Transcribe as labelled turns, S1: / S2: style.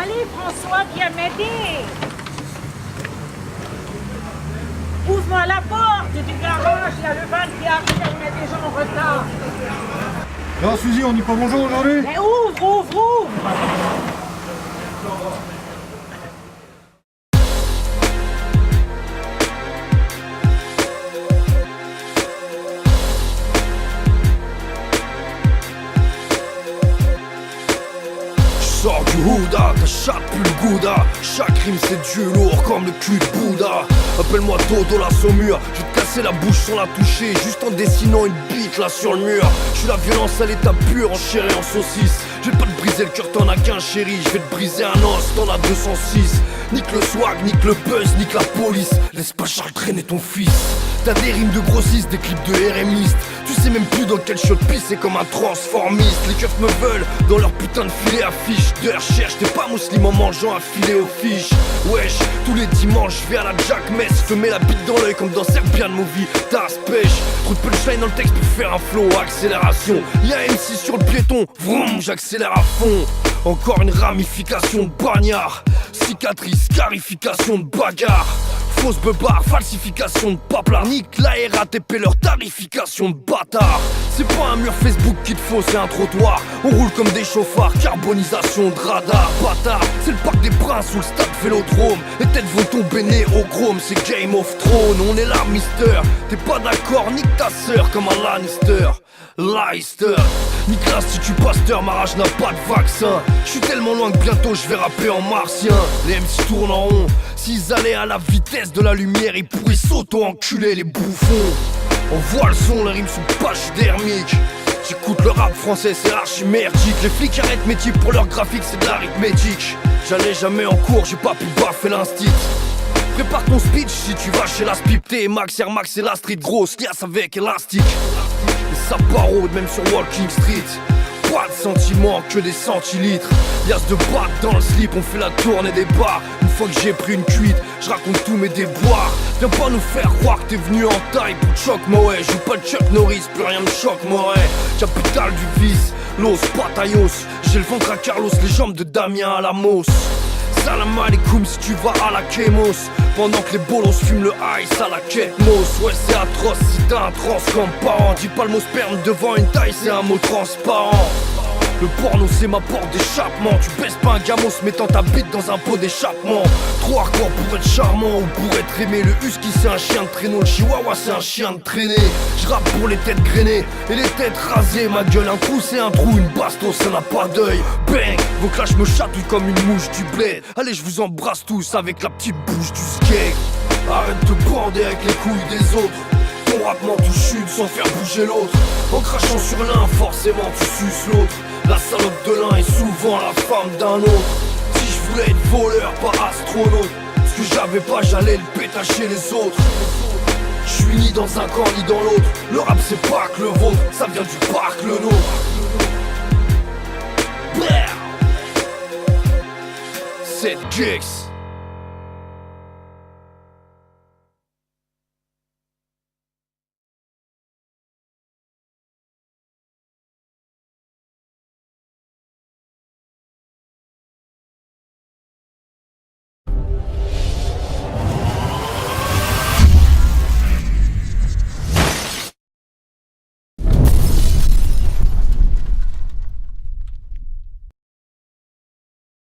S1: Allez, François, viens m'aider. Ouvre-moi la porte du garage, il y a le van qui arrive, il met des gens en retard.
S2: Non, Suzy, on dit pas bonjour aujourd'hui?
S1: Mais ouvre.
S3: Sors du houda, ta chatte pue le gouda. Chaque rime c'est du lourd comme le cul de Bouddha. Appelle-moi Dodo la saumure, je vais te casser la bouche sans la toucher, juste en dessinant une bite là sur le mur. Je suis la violence à l'état pur, enchérée en saucisse. Je vais pas te briser le cœur, t'en as qu'un chéri. Je vais te briser un os, t'en as 206. Nique le swag, nique le buzz, nique la police. Laisse pas Charles traîner ton fils. T'as des rimes de grossistes, des clips de RMistes. Tu sais même plus dans quel shot pisser comme un transformiste. Les keufs me veulent dans leur putain de filet à fiche de recherche. T'es pas musulman en mangeant un filet aux fiches. Wesh, tous les dimanches je vais à la Jack Mess. Je te mets la bite dans l'œil comme dans Serbian Movie. Tasse pêche, trop de punchline dans le texte pour faire un flow. Accélération, y'a MC sur le piéton. Vroom, j'accélère à fond. Encore une ramification de bagnard. Cicatrice, scarification de bagarre. Fausse beubare, falsification de paplard. Nique la RATP, leur tarification de bâtard. C'est pas un mur Facebook qu'il te faut, c'est un trottoir. On roule comme des chauffards, carbonisation de radar. Bâtard, c'est le parc des princes ou le stade Vélodrome. Les têtes vont tomber nées au chrome, c'est Game of Thrones. On est là, mister. T'es pas d'accord, nique ta sœur comme un Lannister. Leicester, nique l'Institut Pasteur, ma rage n'a pas de vaccin. Je suis tellement loin que bientôt je vais rapper en martien. Les MC tournent en rond, s'ils allaient à la vitesse de la lumière, ils pourraient s'auto-enculer les bouffons. On voit le son, les rimes sont pachydermiques. J'écoute le rap français, c'est archi merdique. Les flics arrêtent mes types pour leur graphique, c'est de l'arithmétique. J'allais jamais en cours, j'ai pas pu baffer l'instit. Prépare ton speech si tu vas chez la Spip. T, Max, Air Max et la street, grosse liasse avec élastique. Et ça parode même sur Walking Street. Pas de sentiments, que des centilitres. Liasse de batte dans le slip, on fait la tournée des bars. Une fois que j'ai pris une cuite, je raconte tous mes déboires. Viens pas nous faire croire que t'es venu en taille pour choc, moi ouais. Joue pas de Chuck Norris, plus rien me choque, moi ouais. Capitale du vice, Los Patayos. J'ai le ventre à Carlos, les jambes de Damien à la Mos. Salam alaikum si tu vas à la Kémos. Pendant que les bolos fument le ice à la Ketmos. Ouais c'est atroce si t'as un trans comme parent. Dis pas le mot sperme devant une taille, c'est un mot transparent. Le porno c'est ma porte d'échappement. Tu baisses pas un gamos mettant ta bite dans un pot d'échappement. Trop hardcore pour être charmant ou pour être aimé. Le husky c'est un chien de traîneau, le chihuahua c'est un chien de traînée. Je rappe pour les têtes grainées et les têtes rasées. Ma gueule un trou c'est un trou, une bastos ça n'a pas d'œil. Bang, vos clashs me chatouillent comme une mouche du bled. Allez je vous embrasse tous avec la petite bouche du skate. Arrête de bander avec les couilles des autres. Ton rap tout chute sans faire bouger l'autre. En crachant sur l'un forcément tu suces l'autre. La salope de l'un est souvent la femme d'un autre. Si je voulais être voleur, pas astronaute. Ce que j'avais pas, j'allais le pétacher les autres. Je suis ni dans un camp ni dans l'autre. Le rap c'est pas que le vôtre, ça vient du parc le nôtre. C'est Gex.